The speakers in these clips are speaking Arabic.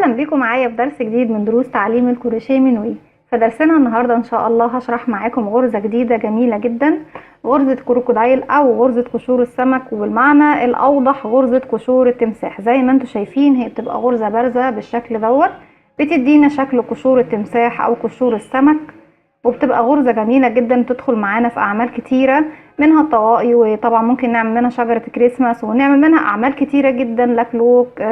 اهلا بيكم معايا في درس جديد من دروس تعليم الكروشيه من وي. في درسنا النهارده ان شاء الله هشرح معاكم غرزه جديده جميله جدا، غرزه كروكودايل او غرزه قشور السمك، وبالمعنى الاوضح غرزه قشور التمساح. زي ما انتم شايفين هي بتبقى غرزه بارزه بالشكل دوت، بتدينا شكل قشور التمساح او قشور السمك، وبتبقى غرزه جميله جدا تدخل معانا في اعمال كتيره، منها الطواقي، وطبعا ممكن نعمل منها شجره كريسماس، ونعمل منها اعمال كتيره جدا، لكلوك،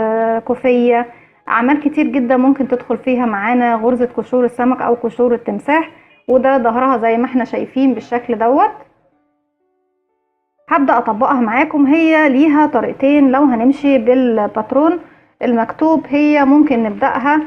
كوفيه، اعمال كتير جدا ممكن تدخل فيها معانا غرزة قشور السمك او قشور التمساح. وده ظهرها زي ما احنا شايفين بالشكل دوت. هبدأ اطبقها معاكم. هي ليها طريقتين لو هنمشي بالباترون المكتوب. هي ممكن نبدأها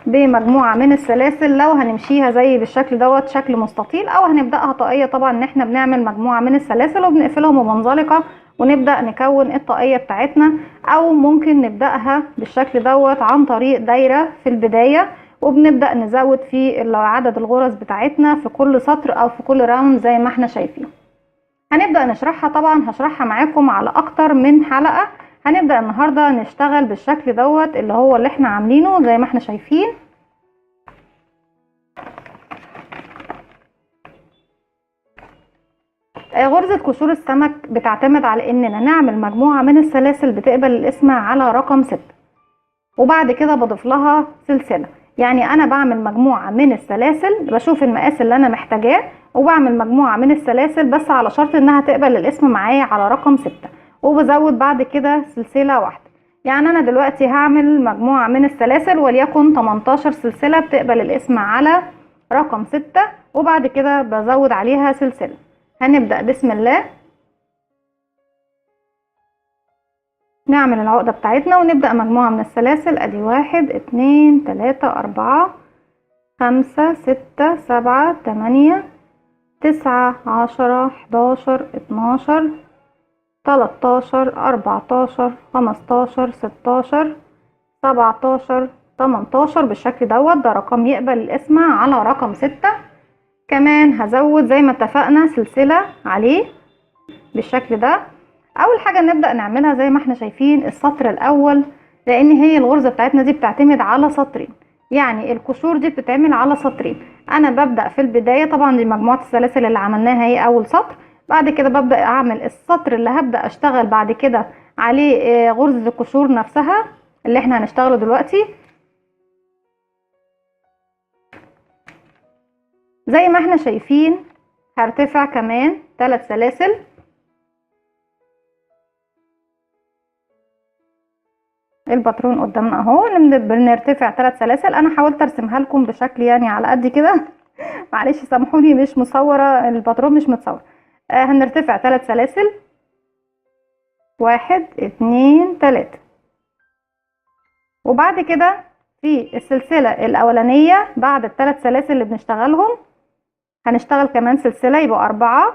بمجموعة من السلاسل لو هنمشيها زي بالشكل دوت شكل مستطيل، او هنبدأها طاقية. طبعا ان احنا بنعمل مجموعة من السلاسل وبنقفلهم بمنزلقة ونبدأ نكون الطاقية بتاعتنا، او ممكن نبدأها بالشكل دوت عن طريق دايرة في البداية، وبنبدأ نزود في عدد الغرز بتاعتنا في كل سطر او في كل راوند زي ما احنا شايفين. هنبدأ نشرحها. طبعا هشرحها معاكم على اكتر من حلقة. هنبدأ النهاردة نشتغل بالشكل دوت اللي احنا عاملينه زي ما احنا شايفين. غرزة قشور السمك بتعتمد على اننا نعمل مجموعة من السلاسل بتقبل القسم على رقم 6، وبعد كده بضيف لها سلسلة. يعني انا بعمل مجموعة من السلاسل، بشوف المقاس اللي انا محتاجاه وبعمل مجموعة من السلاسل، بس على شرط انها تقبل القسم معايا على رقم 6، وبزود بعد كده سلسلة واحدة. يعني انا دلوقتي هعمل مجموعة من السلاسل وليكن 18 سلسلة بتقبل القسم على رقم 6، وبعد كده بزود عليها سلسلة. هنبدأ بسم الله نعمل العقدة بتاعتنا ونبدأ مجموعة من السلاسل. ادي 1 2 3 4 5 6 7 8 9 10 11 12 13 14 15 16 17 18 بالشكل دوت. ده رقم يقبل القسمة على رقم 6. كمان هزود زي ما اتفقنا سلسلة عليه بالشكل ده. اول حاجة نبدأ نعملها زي ما احنا شايفين السطر الاول، لان هي الغرزة بتاعتنا دي بتعتمد على سطرين، يعني القشور دي بتتعمل على سطرين. انا ببدأ في البداية، طبعا دي مجموعة السلاسل اللي عملناها هي اول سطر، بعد كده ببدأ اعمل السطر اللي هبدأ اشتغل بعد كده عليه غرزة القشور نفسها اللي احنا هنشتغله دلوقتي. زي ما احنا شايفين هرتفع كمان 3 سلاسل، الباترون قدامنا اهو، بنرتفع 3 سلاسل. انا حاولت ارسمها لكم بشكل يعني على قد كده معلش سامحوني مش مصوره، الباترون مش متصور. هنرتفع 3 سلاسل 1 2 3، وبعد كده في السلسله الاولانيه بعد ال3 سلاسل اللي بنشتغلهم هنشتغل كمان سلسله، يبقى 4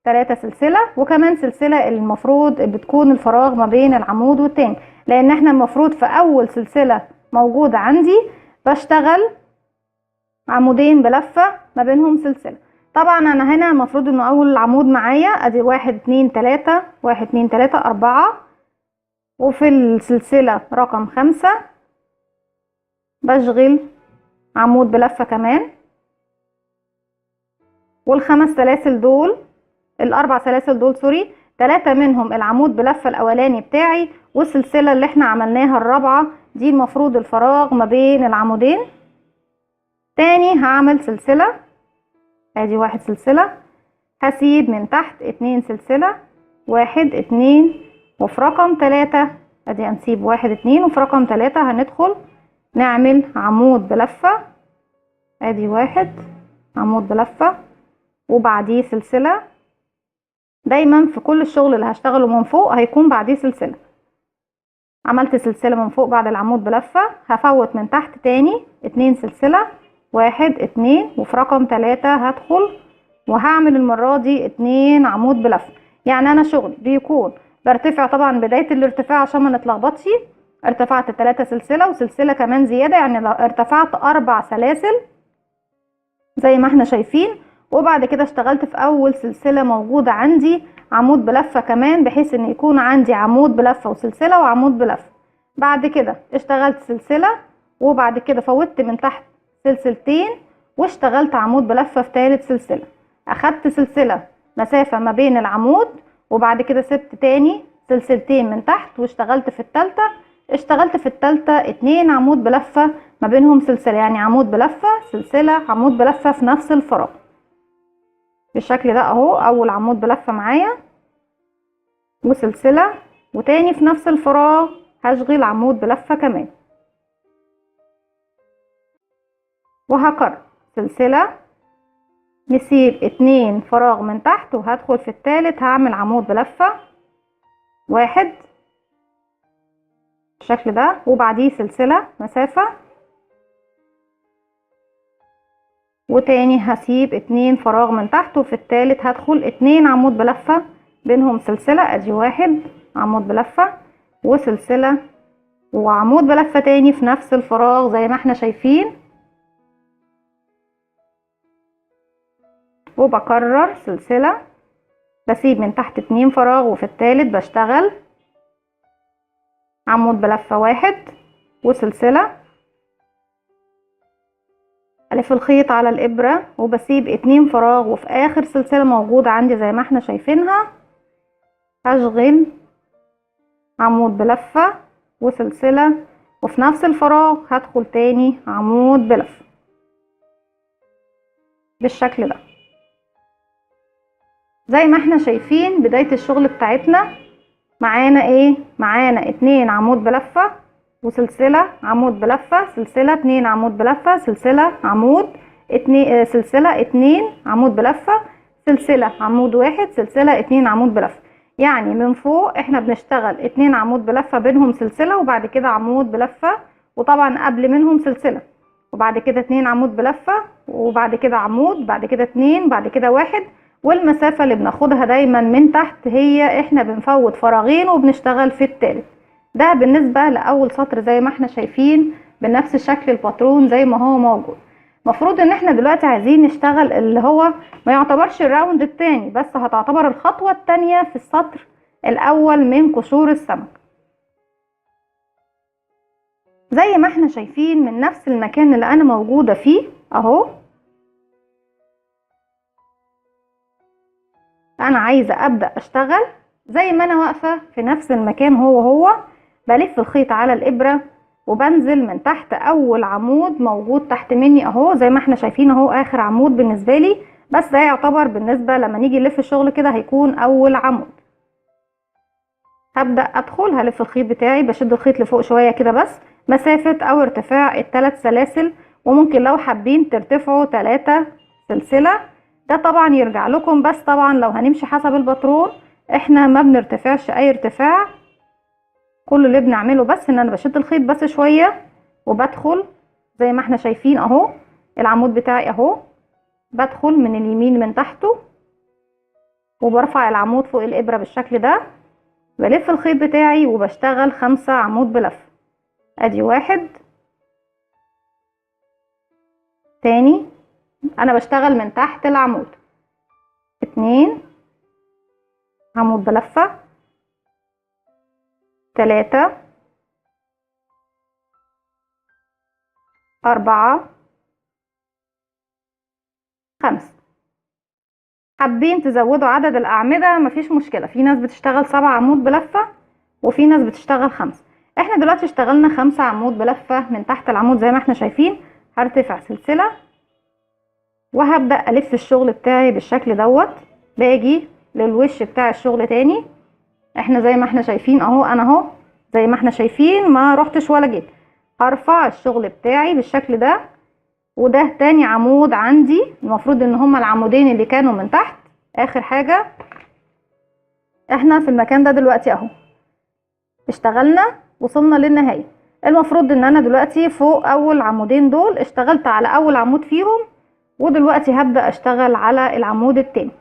3 سلسله، وكمان سلسله المفروض بتكون الفراغ ما بين العمود والتاني، لان احنا المفروض في اول سلسله موجوده عندي بشتغل عمودين بلفه ما بينهم سلسله. طبعا انا هنا المفروض انه اول عمود معايا ادي 1 2 3 1 2 3 4، وفي السلسله رقم 5 بشغل عمود بلفه كمان، والخمس سلاسل دول الاربع سلاسل دول سوري 3 منهم العمود بلفه الاولاني بتاعي، والسلسله اللي احنا عملناها الرابعه دي المفروض الفراغ ما بين العمودين. تاني هعمل سلسله، ادي 1 سلسله، هسيب من تحت 2 سلسله 1 2، وفي رقم 3 ادي هنسيب 1 2، وفي رقم 3 هندخل نعمل عمود بلفه، ادي 1 عمود بلفه وبعديه سلسله. دايما في كل الشغل اللي هشتغله من فوق هيكون بعديه سلسله. عملت سلسله من فوق بعد العمود بلفه، هفوت من تحت تاني 2 سلسله 1 2، وفي رقم 3 هدخل وهعمل المره دي 2 عمود بلفه. يعني انا شغل بيكون برتفع طبعا بدايه الارتفاع عشان ما نتلخبطش، ارتفعت 3 سلسله وسلسله كمان زياده، يعني ارتفعت 4 سلاسل زي ما احنا شايفين، وبعد كده اشتغلت في اول سلسلة موجودة عندي عمود بلفة كمان، بحيث ان يكون عندي عمود بلفة وسلسلة وعمود بلفة. بعد كده اشتغلت سلسلة وبعد كده فوتت من تحت سلسلتين واشتغلت عمود بلفة في تالت سلسلة. اخدت سلسلة مسافة ما بين العمود وبعد كده سبت تاني سلسلتين من تحت واشتغلت في التالتة. اشتغلت في التالتة 2 عمود بلفة ما بينهم سلسلة، يعني عمود بلفة سلسلة عمود بلفة في نفس الفراغ بالشكل ده اهو. اول عمود بلفة معايا وسلسلة، وتاني في نفس الفراغ هشغل عمود بلفة كمان، وهكرر سلسلة، نسيب 2 فراغ من تحت وهدخل في التالت هعمل عمود بلفة 1 بالشكل ده، وبعديه سلسلة مسافة، وتاني هسيب 2 فراغ من تحت وفي التالت هدخل 2 عمود بلفة بينهم سلسلة. ادي 1 عمود بلفة وسلسلة وعمود بلفة تاني في نفس الفراغ زي ما احنا شايفين، وبكرر سلسلة، بسيب من تحت 2 فراغ وفي التالت بشتغل عمود بلفة 1 وسلسلة، الف الخيط على الابرة وبسيب 2 فراغ وفي اخر سلسلة موجودة عندي زي ما احنا شايفينها هشغل عمود بلفة وسلسلة، وفي نفس الفراغ هدخل تاني عمود بلفة بالشكل ده زي ما احنا شايفين. بداية الشغل بتاعتنا معانا ايه؟ معانا 2 عمود بلفة وسلسلة عمود بلفة سلسلة 2 عمود بلفة سلسلة عمود 2 سلسلة 2 عمود بلفة سلسلة عمود 1 سلسلة 2 عمود بلفة. يعني من فوق احنا بنشتغل 2 عمود بلفة بينهم سلسلة وبعد كده عمود بلفة، وطبعا قبل منهم سلسلة، وبعد كده 2 عمود بلفة وبعد كده عمود، بعد كده 2 بعد كده 1. والمسافة اللي بناخدها دايما من تحت هي احنا بنفوت فراغين وبنشتغل في التالت. ده بالنسبة لأول سطر زي ما احنا شايفين بنفس شكل الباترون زي ما هو موجود. مفروض ان احنا دلوقتي عايزين نشتغل اللي هو ما يعتبرش الراوند التاني، بس هتعتبر الخطوة التانية في السطر الأول من قشور السمك. زي ما احنا شايفين من نفس المكان اللي انا موجودة فيه اهو، انا عايزة ابدأ اشتغل زي ما انا واقفة في نفس المكان هو بلف الخيط على الابرة وبنزل من تحت اول عمود موجود تحت مني اهو زي ما احنا شايفين اهو اخر عمود بالنسبة لي، بس ده يعتبر بالنسبة لما نيجي نلف الشغل كده هيكون اول عمود. هبدأ ادخل هلف الخيط بتاعي، بشد الخيط لفوق شوية كده بس مسافة او ارتفاع ال3 سلاسل، وممكن لو حابين ترتفعوا 3 سلسلة ده طبعا يرجع لكم، بس طبعا لو هنمشي حسب الباترون احنا ما بنرتفعش اي ارتفاع. كل اللي بنعمله بس ان انا بشد الخيط بس شوية وبدخل زي ما احنا شايفين اهو العمود بتاعي اهو، بدخل من اليمين من تحته وبرفع العمود فوق الابرة بالشكل ده، بلف الخيط بتاعي وبشتغل 5 عمود بلف. ادي 1 تاني انا بشتغل من تحت العمود 2 عمود بلفة 3 4 5. حابين تزودوا عدد الاعمدة مفيش مشكلة، في ناس بتشتغل 7 عمود بلفة وفي ناس بتشتغل 5. احنا دلوقتي اشتغلنا 5 عمود بلفة من تحت العمود زي ما احنا شايفين. هرتفع سلسلة وهبدأ الف الشغل بتاعي بالشكل دوت، باجي للوش بتاع الشغل تاني احنا زي ما احنا شايفين اهو، انا اهو زي ما احنا شايفين ما رحتش ولا جيت. هرفع الشغل بتاعي بالشكل ده، وده تاني عمود عندي، المفروض ان هما العمودين اللي كانوا من تحت اخر حاجة. احنا في المكان ده دلوقتي اهو اشتغلنا وصلنا للنهاية. المفروض ان انا دلوقتي فوق اول عمودين دول اشتغلت على اول عمود فيهم، ودلوقتي هبدأ اشتغل على العمود التاني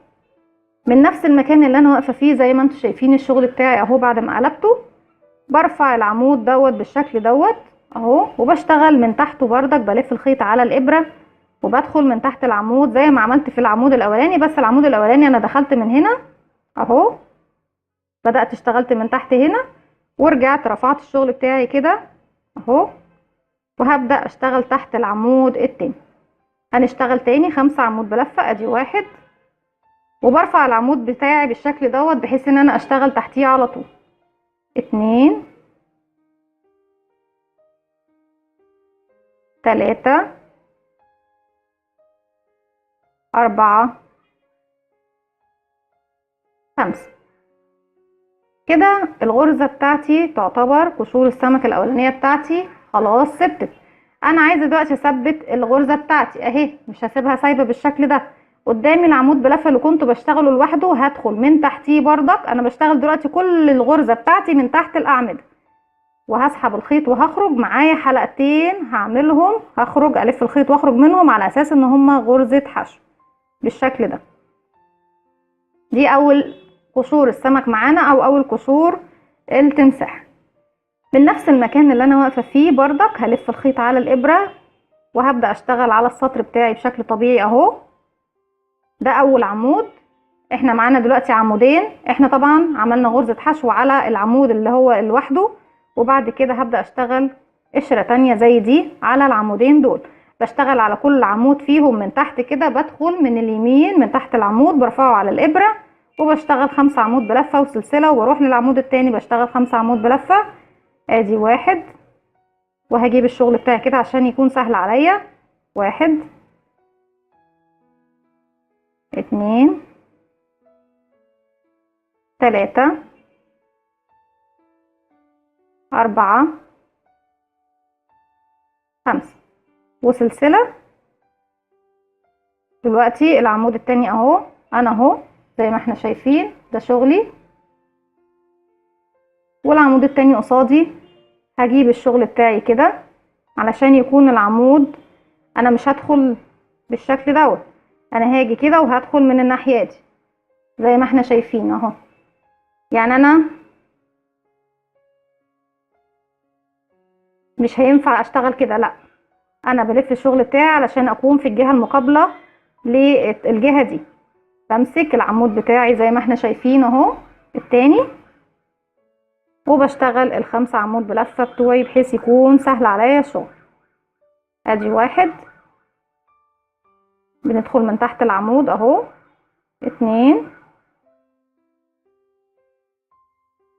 من نفس المكان اللي انا واقفة فيه زي ما انتم شايفين الشغل بتاعي اهو. بعد ما قلبته برفع العمود دوت بالشكل دوت اهو، وبشتغل من تحته بردك بلف الخيط على الابرة وبدخل من تحت العمود زي ما عملت في العمود الاولاني، بس العمود الاولاني انا دخلت من هنا اهو، بدأت اشتغلت من تحت هنا ورجعت رفعت الشغل بتاعي كده اهو، وهبدأ اشتغل تحت العمود التاني. هنشتغل تاني 5 عمود بلفة، ادي 1، وبرفع العمود بتاعي بالشكل دوت بحيث ان انا اشتغل تحتيه على طول. 2 3 4 5. كده الغرزة بتاعتي تعتبر قشور السمك الاولانية بتاعتي خلاص ثبتت. انا عايزة دلوقتي اثبت الغرزة بتاعتي اهي، مش هسيبها سايبة بالشكل ده. قدامي العمود بلفة اللي كنت بشتغله لوحده، هدخل من تحتيه بردك. انا بشتغل دلوقتي كل الغرزة بتاعتي من تحت الاعمدة، وهسحب الخيط وهخرج معايا حلقتين هعملهم، هخرج الف الخيط واخرج منهم على اساس ان هما غرزة حشو بالشكل ده. دي اول قشور السمك معانا او اول قشور التمساح. من نفس المكان اللي انا واقفة فيه بردك هلف الخيط على الابرة وهبدأ اشتغل على السطر بتاعي بشكل طبيعي اهو. ده اول عمود. احنا معانا دلوقتي عمودين، احنا طبعا عملنا غرزة حشو على العمود اللي هو لوحده، وبعد كده هبدأ اشتغل قشرة تانية زي دي على العمودين دول. بشتغل على كل عمود فيهم من تحت كده، بدخل من اليمين من تحت العمود برفعه على الابرة وبشتغل 5 عمود بلفة وسلسلة، وبروح للعمود التاني بشتغل 5 عمود بلفة. ادي 1، وهجيب الشغل بتاعي كده عشان يكون سهل عليا. 1 2 3 4 5 وسلسلة. دلوقتي العمود التاني اهو، انا اهو زي ما احنا شايفين ده شغلي، والعمود التاني قصادي. هجيب الشغل بتاعي كده علشان يكون العمود، انا مش هدخل بالشكل دوت، انا هاجي كده وهدخل من الناحية دي زي ما احنا شايفين اهو. يعني انا مش هينفع اشتغل كده، لا، انا بلف الشغل بتاعي علشان اكون في الجهة المقابلة للجهة دي. بمسك العمود بتاعي زي ما احنا شايفين اهو التاني، وبشتغل ال5 عمود بلفة بتوعي بحيث يكون سهل عليا الشغل. ادي 1، بندخل من تحت العمود اهو. 2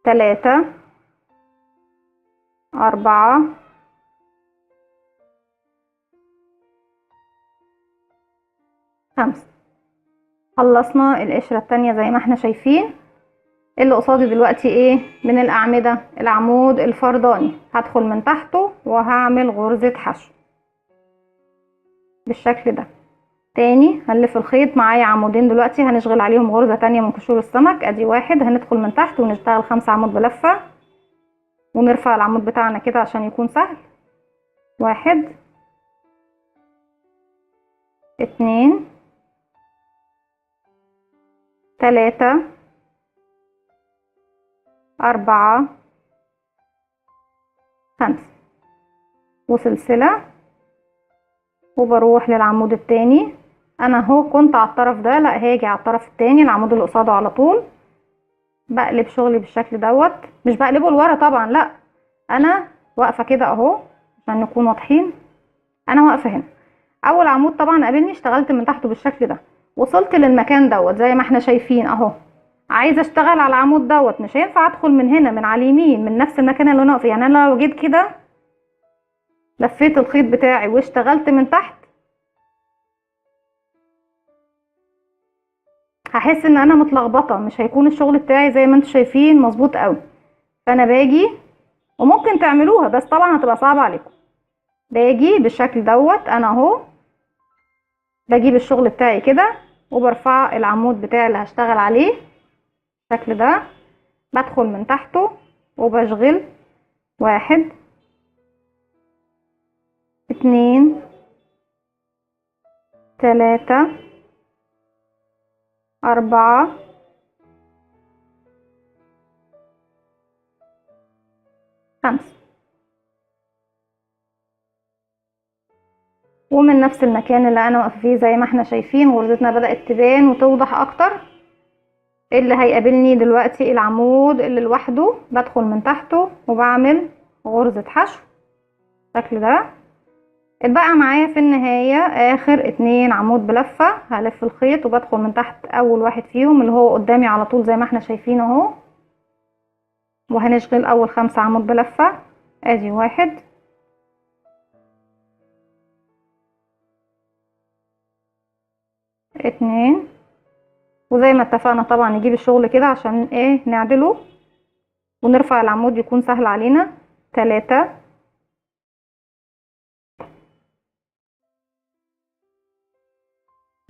3 4 5. خلصنا القشرة التانية زي ما احنا شايفين. اللي قصادي دلوقتي ايه من الاعمدة؟ العمود الفرداني، هدخل من تحته وهعمل غرزة حشو بالشكل ده. تاني هنلف الخيط، معايا عمودين دلوقتي هنشغل عليهم غرزة تانية من قشور السمك. ادي 1، هندخل من تحت ونشتغل 5 عمود بلفة ونرفع العمود بتاعنا كده عشان يكون سهل. 1 2 3 4 5 وسلسلة، وبروح للعمود التاني. انا اهو كنت على الطرف ده، لا هاجي على الطرف التاني العمود اللي قصاده على طول. بقلب شغلي بالشكل دوت، مش بقلبه لورا طبعا، لا، انا واقفه كده اهو عشان نكون واضحين. انا واقفه هنا، اول عمود طبعا قابلني اشتغلت من تحته بالشكل ده، وصلت للمكان دوت زي ما احنا شايفين اهو. عايزه اشتغل على العمود دوت، مش هينفع ادخل من هنا من على اليمين من نفس المكان اللي انا واقفه. يعني انا لو جيت كده لفيت الخيط بتاعي واشتغلت من تحت، هحس ان انا متلخبطه، مش هيكون الشغل بتاعي زي ما انتم شايفين مظبوط قوي. فانا باجي، وممكن تعملوها بس طبعا هتبقى صعبه عليكم، باجي بالشكل دوت. انا اهو بجيب الشغل بتاعي كده وبرفع العمود بتاعي اللي هشتغل عليه بالشكل ده، بدخل من تحته وبشغل 1 2 3 4 5. ومن نفس المكان اللي انا واقفه فيه زي ما احنا شايفين غرزتنا بدأت تبان وتوضح اكتر. اللي هيقابلني دلوقتي العمود اللي لوحده، بدخل من تحته وبعمل غرزة حشو بالشكل ده. اتبقى معايا في النهاية اخر 2 عمود بلفة. هلف الخيط وبدخل من تحت اول واحد فيهم اللي هو قدامي على طول زي ما احنا شايفين اهو، وهنشغل اول 5 عمود بلفة. ادي 1 2، وزي ما اتفقنا طبعا نجيب الشغل كده عشان ايه نعدله ونرفع العمود يكون سهل علينا. 3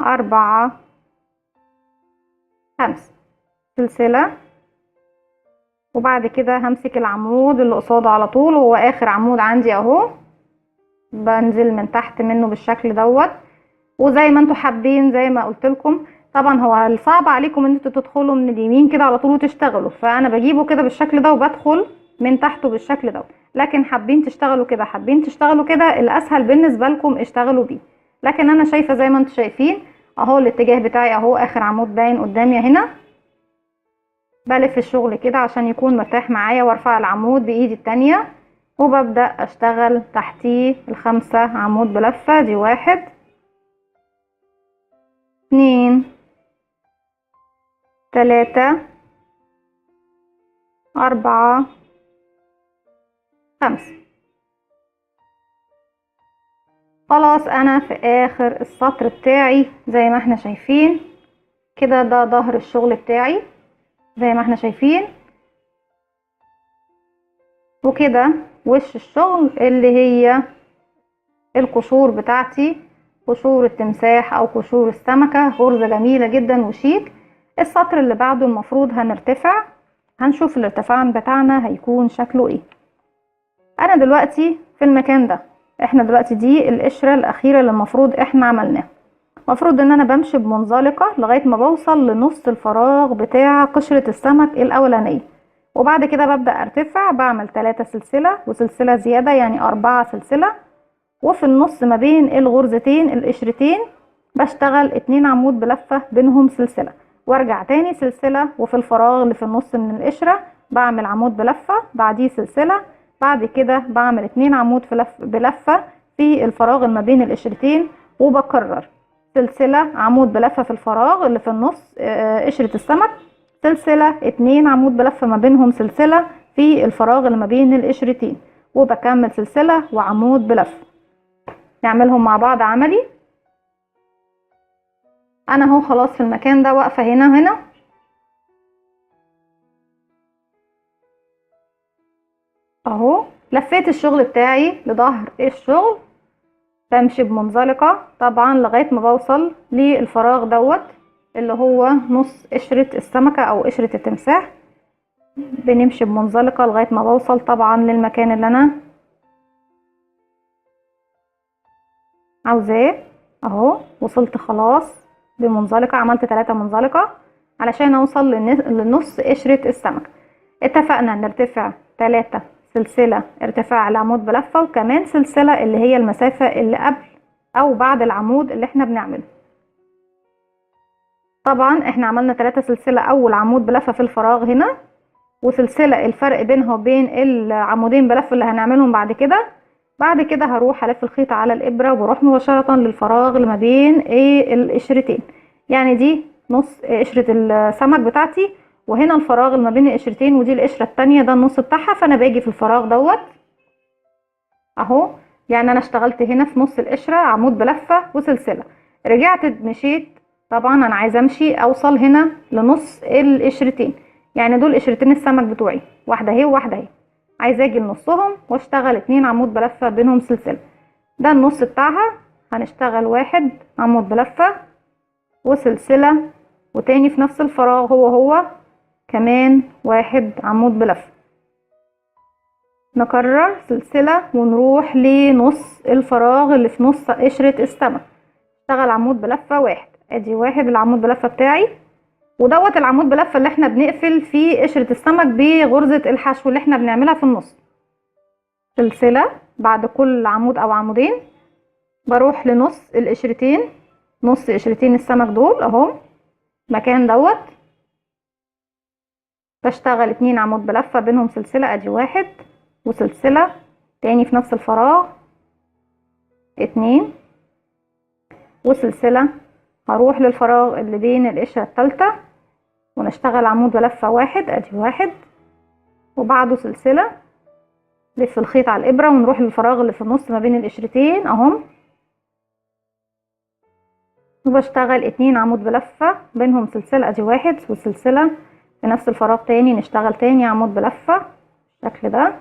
4 5 سلسلة، وبعد كده همسك العمود اللي قصاده على طول هو اخر عمود عندي اهو، بنزل من تحت منه بالشكل دوت. وزي ما انتوا حابين زي ما قلت لكم، طبعا هو الصعب عليكم ان انتوا تدخلوا من اليمين كده على طول وتشتغلوا، فانا بجيبه كده بالشكل ده وبدخل من تحته بالشكل ده. لكن حابين تشتغلوا كده حابين تشتغلوا كده الاسهل بالنسبه لكم اشتغلوا بيه. لكن انا شايفه زي ما انتوا شايفين اهو الاتجاه بتاعي اهو اخر عمود باين قدامي هنا، بلف الشغل كده عشان يكون مرتاح معايا وارفع العمود بايدي التانية وببدأ اشتغل تحتيه ال5 عمود بلفة. دي 1 2 3 4 5. خلاص انا في اخر السطر بتاعي زي ما احنا شايفين كده، ده ظهر الشغل بتاعي زي ما احنا شايفين، وكده وش الشغل اللي هي القشور بتاعتي، قشور التمساح او قشور السمكة، غرزة جميلة جدا وشيك. السطر اللي بعده المفروض هنرتفع، هنشوف الارتفاع بتاعنا هيكون شكله ايه. انا دلوقتي في المكان ده، احنا دلوقتي دي القشرة الاخيرة اللي المفروض احنا عملناها. المفروض ان انا بمشي بمنزلقة لغاية ما بوصل لنص الفراغ بتاع قشرة السمك الاولانية، وبعد كده ببدأ ارتفع بعمل 3 سلسلة وسلسلة زيادة يعني 4 سلسلة، وفي النص ما بين الغرزتين القشرتين بشتغل 2 عمود بلفة بينهم سلسلة، وارجع تاني سلسلة، وفي الفراغ اللي في النص من القشرة بعمل عمود بلفة بعديه سلسلة، بعد كده بعمل 2 عمود بلفة في الفراغ ما بين القشرتين، وبكرر سلسلة عمود بلفة في الفراغ اللي في النص قشرة السمك، سلسلة 2 عمود بلفة ما بينهم سلسلة في الفراغ اللي ما بين القشرتين، وبكمل سلسلة وعمود بلفة. نعملهم مع بعض عملي. انا اهو خلاص في المكان ده واقفة هنا اهو، لفيت الشغل بتاعي لظهر الشغل، بمشي بمنزلقة طبعا لغاية ما بوصل للفراغ دوت اللي هو نص قشرة السمكة او قشرة التمساح، بنمشي بمنزلقة لغاية ما بوصل طبعا للمكان اللي انا عاوزاه اهو. وصلت خلاص بمنزلقة، عملت 3 منزلقة علشان اوصل لنص قشرة السمكة. اتفقنا نرتفع 3 سلسلة ارتفاع العمود بلفة، وكمان سلسلة اللي هي المسافة اللي قبل او بعد العمود اللي احنا بنعمله. طبعا احنا عملنا 3 سلسلة اول عمود بلفة في الفراغ هنا، وسلسلة الفرق بينها وبين العمودين بلف اللي هنعملهم بعد كده. بعد كده هروح الف الخيط على الابرة وبروح مباشرة للفراغ اللي ما بين القشرتين، يعني دي نص قشرة السمك بتاعتي، وهنا الفراغ اللي ما بين القشرتين ودي القشرة التانية ده النص بتاعها، فانا باجي في الفراغ دوت اهو. يعني انا اشتغلت هنا في نص القشرة عمود بلفة وسلسلة، رجعت مشيت، طبعا انا عايزه امشي اوصل هنا لنص القشرتين، يعني دول قشرتين السمك بتوعي، واحده اهي وواحده اهي، عايزه اجي لنصهم واشتغل 2 عمود بلفة بينهم سلسلة. ده النص بتاعها، هنشتغل 1 عمود بلفة وسلسلة، وتاني في نفس الفراغ هو كمان 1 عمود بلفة، نكرر سلسلة ونروح لنص الفراغ اللي في نص قشرة السمك، اشتغل عمود بلفة 1. ادي 1 العمود بلفة بتاعي، ودوت العمود بلفة اللي احنا بنقفل فيه قشرة السمك بغرزة الحشو اللي احنا بنعملها في النص. سلسلة بعد كل عمود او عمودين بروح لنص القشرتين، نص قشرتين السمك دول اهو مكان دوت، بشتغل 2 عمود بلفة بينهم سلسلة، ادي 1 وسلسلة تاني في نفس الفراغ، 2 وسلسلة. هروح للفراغ اللي بين القشرة التالتة ونشتغل عمود بلفة 1، ادي 1 وبعده سلسلة. لف الخيط على الابرة ونروح للفراغ اللي في النص ما بين القشرتين اهم، وبشتغل 2 عمود بلفة بينهم سلسلة، ادي 1 وسلسلة في نفس الفراغ تاني، نشتغل تاني عمود بلفة بالشكل ده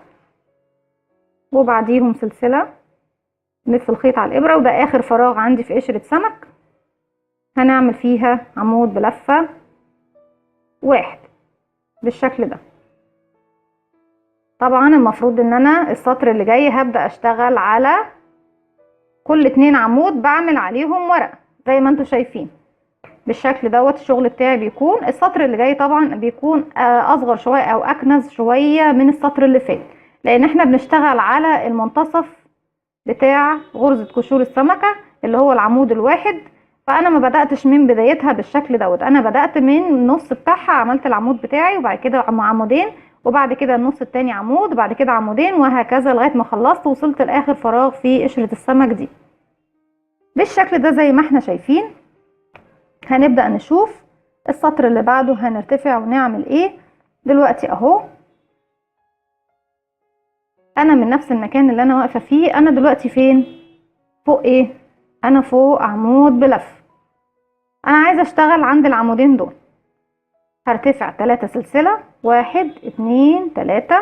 وبعديهم سلسلة. نلف الخيط على الابرة، وده اخر فراغ عندي في قشرة سمك هنعمل فيها عمود بلفة 1 بالشكل ده. طبعا المفروض ان انا السطر اللي جاي هبدأ اشتغل على كل 2 عمود بعمل عليهم ورقة زي ما انتوا شايفين بالشكل دوت. الشغل بتاعي بيكون السطر اللي جاي طبعا بيكون اصغر شوية او اكنز شوية من السطر اللي فات، لان احنا بنشتغل على المنتصف بتاع غرزة قشور السمكة اللي هو العمود الواحد. فانا ما بدأتش من بدايتها بالشكل دوت، انا بدأت من النص بتاعها، عملت العمود بتاعي وبعد كده عمودين وبعد كده النص التاني عمود وبعد كده عمودين وهكذا لغاية ما خلصت وصلت لاخر فراغ في قشرة السمك دي بالشكل ده زي ما احنا شايفين. هنبدأ نشوف السطر اللي بعده هنرتفع ونعمل ايه دلوقتي. اهو انا من نفس المكان اللي انا واقفة فيه، انا دلوقتي فين؟ فوق ايه؟ انا فوق عمود بلف. انا عايزة اشتغل عند العمودين دول، هرتفع 3 سلسلة 1 2 3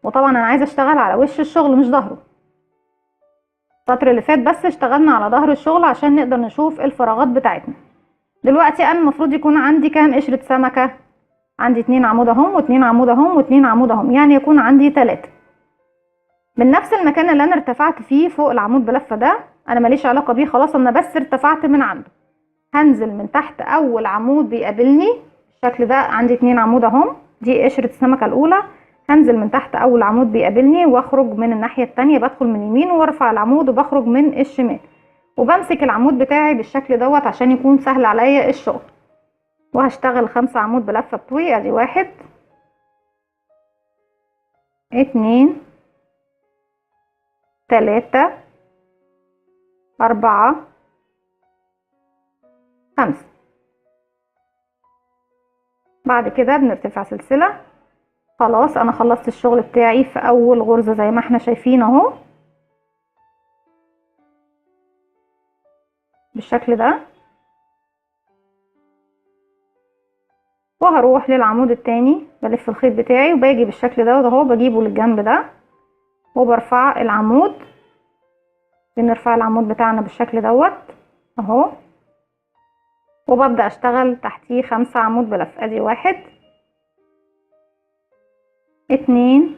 وطبعا انا عايزة اشتغل على وش الشغل مش ظهره. السطر اللي فات بس اشتغلنا على ظهر الشغل عشان نقدر نشوف الفراغات بتاعتنا. دلوقتي انا المفروض يكون عندي كام قشرة سمكة؟ عندي 2 عمود اهم و2 عمود اهم و2 عمود اهم، يعني يكون عندي 3. من نفس المكان اللي انا ارتفعت فيه فوق العمود بلفة ده انا ماليش علاقة بيه خلاص، انا بس ارتفعت من عنده. هنزل من تحت اول عمود بيقابلني بالشكل ده، عندي 2 عمود اهم، دي قشرة السمكة الاولى. هنزل من تحت اول عمود بيقابلني واخرج من الناحية التانية، بدخل من اليمين وارفع العمود وبخرج من الشمال وبمسك العمود بتاعي بالشكل دوت عشان يكون سهل عليا الشغل. وهشتغل 5 عمود بلفة بتوعي، ادي 1 2 3 4 5. بعد كده بنرتفع سلسلة. خلاص انا خلصت الشغل بتاعي في اول غرزة زي ما احنا شايفين اهو بالشكل ده، وهروح للعمود التاني بلف الخيط بتاعي وباجي بالشكل ده اهو، بجيبه للجنب ده وبرفع العمود. بنرفع العمود بتاعنا بالشكل دوت اهو، وببدأ اشتغل تحتيه 5 عمود بلف، ادي 1 2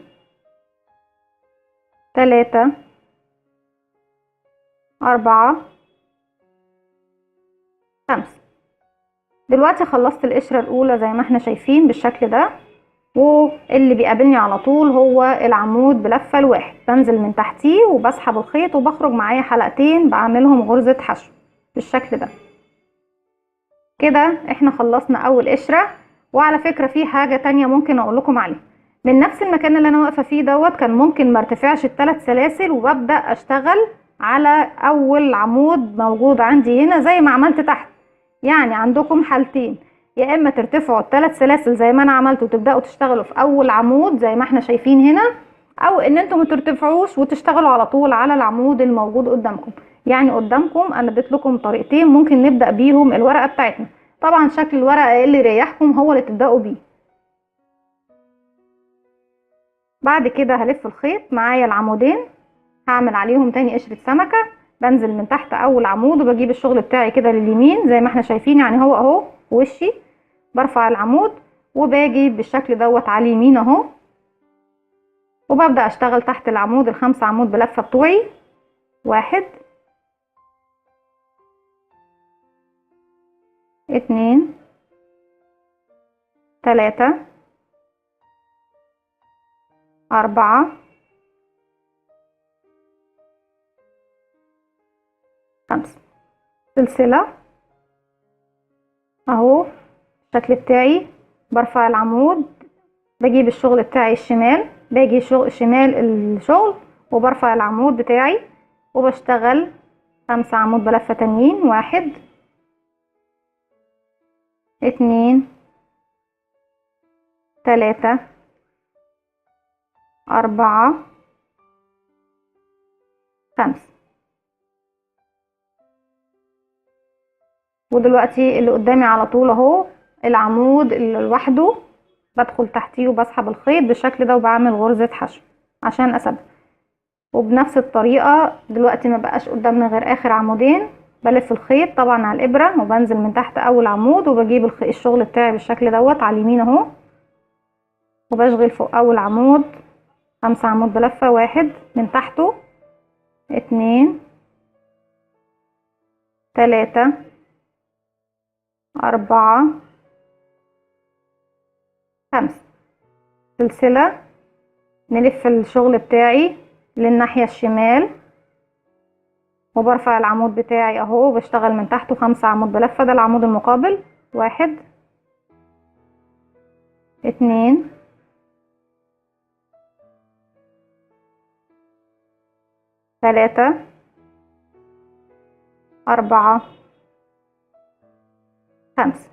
3 4 5. دلوقتي خلصت القشرة الاولى زي ما احنا شايفين بالشكل ده، واللي بيقابلني على طول هو العمود بلفة الواحد. بنزل من تحتيه وبسحب الخيط وبخرج معايا حلقتين بعملهم غرزة حشو بالشكل ده. كده احنا خلصنا اول قشرة. وعلى فكرة في حاجة تانية ممكن اقول لكم عليها، من نفس المكان اللي انا واقفة فيه دوت كان ممكن مرتفعش ال3 سلاسل وببدأ اشتغل على اول عمود موجود عندي هنا زي ما عملت تحت. يعني عندكم حالتين، يا اما ترتفعوا ال3 سلاسل زي ما انا عملت وتبداوا تشتغلوا في اول عمود زي ما احنا شايفين هنا، او ان انتم ما ترتفعوش وتشتغلوا على طول على العمود الموجود قدامكم. يعني قدامكم انا اديت لكم طريقتين ممكن نبدا بيهم الورقه بتاعتنا. طبعا شكل الورقه اللي يريحكم هو اللي تبداوا بيه. بعد كده هلف الخيط معايا العمودين، هعمل عليهم تاني قشرة سمكة. بنزل من تحت اول عمود وبجيب الشغل بتاعي كده لليمين زي ما احنا شايفين، يعني هو اهو وشي. برفع العمود وباجي بالشكل دوت على اليمين اهو، وببدأ اشتغل تحت العمود ال5 عمود بلفة بتوعي، 1 2 3 4 5. سلسلة اهو الشكل بتاعي. برفع العمود، بجيب الشغل بتاعي الشمال، باجي شمال الشغل وبرفع العمود بتاعي وبشتغل 5 عمود بلفة تانيين، 1 2 3 4 5. ودلوقتي اللي قدامي على طول اهو العمود اللي لوحده، بدخل تحتيه وبسحب الخيط بالشكل ده وبعمل غرزة حشو عشان اثبت. وبنفس الطريقة دلوقتي ما بقاش قدامنا غير اخر عمودين، بلف الخيط طبعا على الابرة وبنزل من تحت اول عمود وبجيب الشغل بتاعي بالشكل دوت على اليمين اهو، وبشغل فوق اول عمود 5 عمود بلفة، 1 من تحته 2 3 4 5. سلسلة، نلف الشغل بتاعي للناحية الشمال وبرفع العمود بتاعي اهو، بشتغل من تحته 5 عمود بلفة، ده العمود المقابل، 1 2 3 4 5.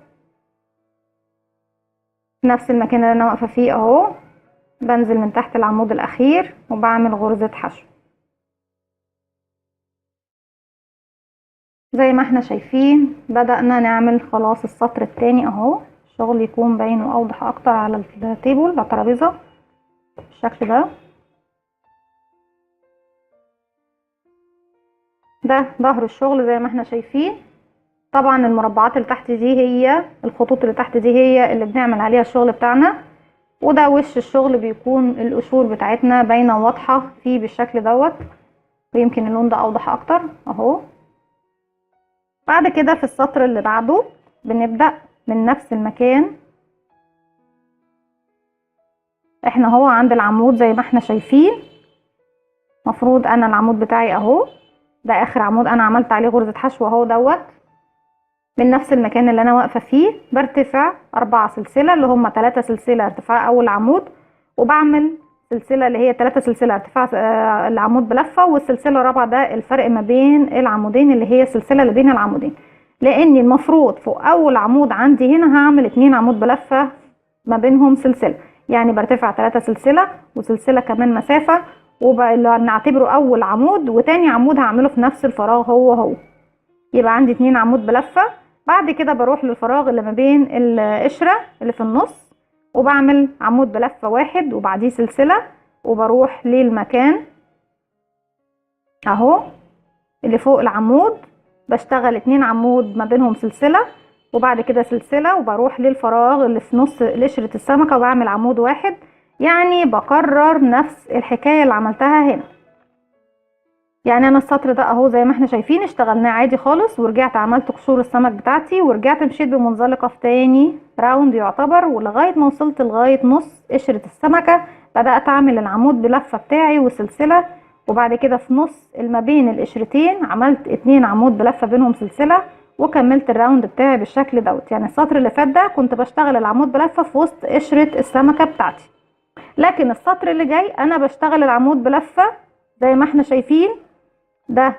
في نفس المكان اللي انا واقفة فيه اهو بنزل من تحت العمود الاخير وبعمل غرزة حشو زي ما احنا شايفين. بدأنا نعمل خلاص السطر التاني اهو، الشغل يكون باين واوضح اكتر على التيبل، على الترابيزة بالشكل ده. ده ظهر الشغل زي ما احنا شايفين. طبعا المربعات اللي تحت دي هي الخطوط اللي تحت دي هي اللي بنعمل عليها الشغل بتاعنا، وده وش الشغل بيكون القشور بتاعتنا باينه واضحه فيه بالشكل دوت، ويمكن اللون ده اوضح اكتر اهو. بعد كده في السطر اللي بعده بنبدأ من نفس المكان، احنا هو عند العمود زي ما احنا شايفين. مفروض انا العمود بتاعي اهو ده اخر عمود انا عملت عليه غرزة حشو اهو دوت. من نفس المكان اللي انا واقفة فيه برتفع 4 سلسلة اللي هم 3 سلسلة ارتفاع اول عمود، وبعمل سلسلة اللي هي 3 سلسلة ارتفاع العمود بلفة، والسلسلة الرابعة ده الفرق ما بين العمودين اللي هي السلسلة اللي بين العمودين، لاني المفروض فوق اول عمود عندي هنا هعمل 2 عمود بلفة ما بينهم سلسلة، يعني برتفع 3 سلسلة وسلسلة كمان مسافة، ونعتبره اول عمود، وتاني عمود هعمله في نفس الفراغ هو يبقى عندي 2 عمود بلفة. بعد كده بروح للفراغ اللي ما بين القشرة اللي في النص وبعمل عمود بلفة 1 وبعديه سلسلة، وبروح للمكان اهو اللي فوق العمود بشتغل 2 عمود ما بينهم سلسلة وبعد كده سلسلة، وبروح للفراغ اللي في نص قشرة السمكة وبعمل عمود 1. يعني بكرر نفس الحكاية اللي عملتها هنا. يعني انا السطر ده اهو زي ما احنا شايفين اشتغلناه عادي خالص، ورجعت عملت قشور السمك بتاعتي، ورجعت مشيت بمنزلقة في تاني راوند يعتبر، ولغاية ما وصلت لغاية نص قشرة السمكة بدأت اعمل العمود بلفة بتاعي وسلسلة، وبعد كده في نص ما بين القشرتين عملت 2 عمود بلفة بينهم سلسلة، وكملت الراوند بتاعي بالشكل دوت. يعني السطر اللي فات ده كنت بشتغل العمود بلفة في وسط قشرة السمكة بتاعتي، لكن السطر اللي جاي انا بشتغل العمود بلفة زي ما احنا شايفين. ده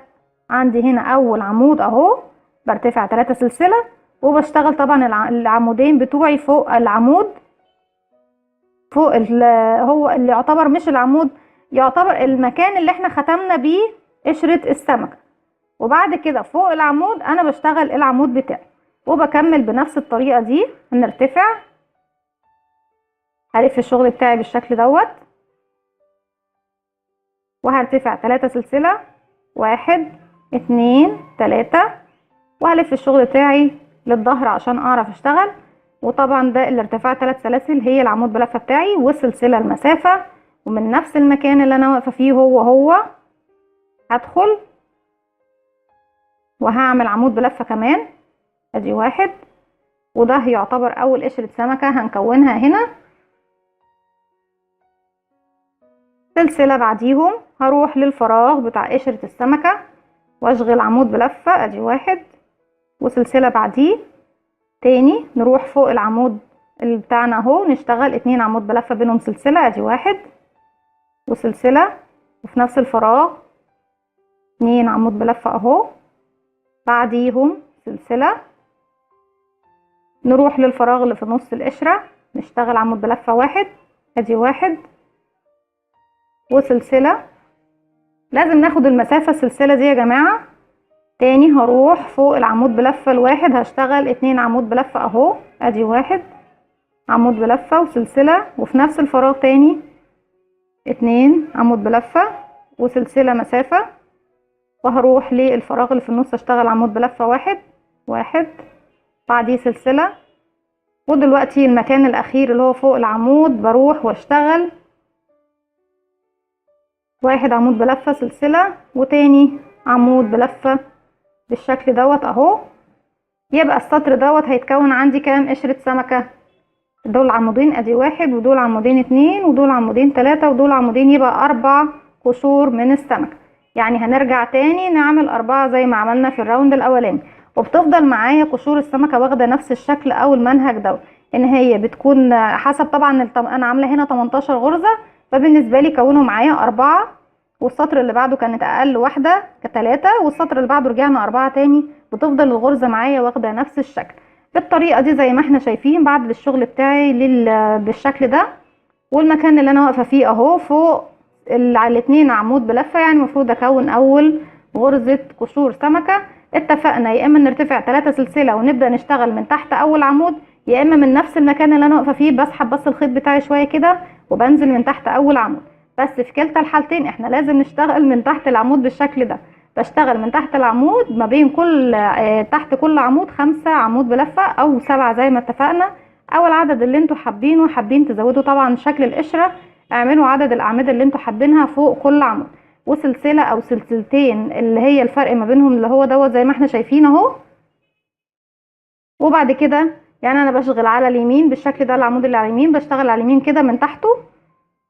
عندي هنا اول عمود اهو برتفع 3 سلسلة، وبشتغل طبعا العمودين بتوعي فوق العمود، فوق هو اللي يعتبر مش العمود، يعتبر المكان اللي احنا ختمنا بيه قشرة السمكة، وبعد كده فوق العمود انا بشتغل العمود بتاعي، وبكمل بنفس الطريقة دي. هنرتفع هلف الشغل بتاعي بالشكل دوت، وهرتفع 3 سلسلة 1 2 3، وهلف الشغل بتاعي للظهر عشان اعرف اشتغل. وطبعا ده الارتفاع 3 سلاسل هي العمود بلفة بتاعي والسلسلة المسافة، ومن نفس المكان اللي انا واقفة فيه هو هدخل وهعمل عمود بلفة كمان ادي 1، وده يعتبر اول قشرة سمكة هنكونها هنا. سلسلة بعديهم هروح للفراغ بتاع قشرة السمكة واشغل عمود بلفة ادي 1، وسلسلة بعديه تاني نروح فوق العمود اللي بتاعنا اهو نشتغل 2 عمود بلفة بينهم سلسلة ادي 1 وسلسلة، وفي نفس الفراغ 2 عمود بلفة اهو بعديهم سلسلة، نروح للفراغ اللي في نص القشرة، نشتغل عمود بلفة واحد، ادي واحد وسلسلة. لازم ناخد المسافة السلسلة دي يا جماعة. تاني هروح فوق العمود بلفة الواحد، هشتغل 2 عمود بلفة اهو، ادي واحد عمود بلفة وسلسلة، وفي نفس الفراغ تاني 2 عمود بلفة وسلسلة مسافة، وهروح للفراغ اللي في النص اشتغل عمود بلفة واحد، واحد بعديه سلسلة. ودلوقتي المكان الاخير اللي هو فوق العمود بروح واشتغل 1 عمود بلفة سلسلة وتاني عمود بلفة بالشكل دوت اهو. يبقى السطر دوت هيتكون عندي كام قشرة سمكة؟ دول عمودين، ادي واحد ودول عمودين 2 ودول عمودين 3 ودول عمودين، يبقى 4 قشور من السمكة. يعني هنرجع تاني نعمل 4 زي ما عملنا في الراوند الاولاني. وبتفضل معايا قشور السمكة واخدة نفس الشكل او المنهج دوت، ان هي بتكون حسب طبعا انا عاملة هنا 18 غرزة، فبالنسبة لي كونوا معايا 4، والسطر اللي بعده كانت اقل واحدة ك3، والسطر اللي بعده رجعنا 4 تاني. بتفضل الغرزة معايا واخدة نفس الشكل بالطريقة دي زي ما احنا شايفين. بعد الشغل بتاعي بالشكل ده، والمكان اللي انا واقفة فيه اهو فوق على 2 عمود بلفة، يعني المفروض اكون اول غرزة قشور سمكة. اتفقنا يا اما نرتفع 3 سلسلة ونبدأ نشتغل من تحت اول عمود، يا اما من نفس المكان اللي انا واقفة فيه بسحب بس الخيط بتاعي شوية كده وبنزل من تحت اول عمود. بس في كلتا الحالتين احنا لازم نشتغل من تحت العمود بالشكل ده. بشتغل من تحت العمود ما بين كل تحت كل عمود 5 عمود بلفة او 7 زي ما اتفقنا، او العدد اللي انتوا حابينه. حابين تزودوا طبعا شكل القشرة اعملوا عدد الاعمدة اللي انتوا حابينها فوق كل عمود، وسلسلة او سلسلتين اللي هي الفرق ما بينهم اللي هو دوت زي ما احنا شايفين اهو. وبعد كده يعني انا بشغل على اليمين بالشكل ده، العمود اللي على اليمين بشتغل على اليمين كده من تحته،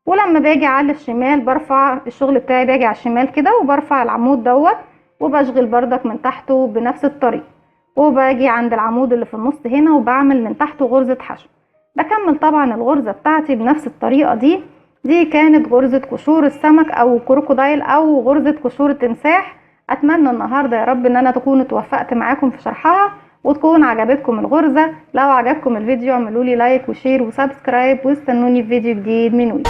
ولما باجي على الشمال برفع الشغل بتاعي، باجي على الشمال كده وبرفع العمود دوت وبشغل بردك من تحته بنفس الطريقة، وباجي عند العمود اللي في النص هنا وبعمل من تحته غرزة حشو. بكمل طبعا الغرزة بتاعتي بنفس الطريقة دي. دي كانت غرزة قشور السمك او كروكودايل او غرزة قشور التمساح. اتمنى النهاردة يا رب ان انا تكونوا توفقت معاكم في شرحها وتكون عجبتكم الغرزة. لو عجبكم الفيديو اعملوا لي لايك وشير وسبسكرايب، واستنوني في فيديو جديد من وي.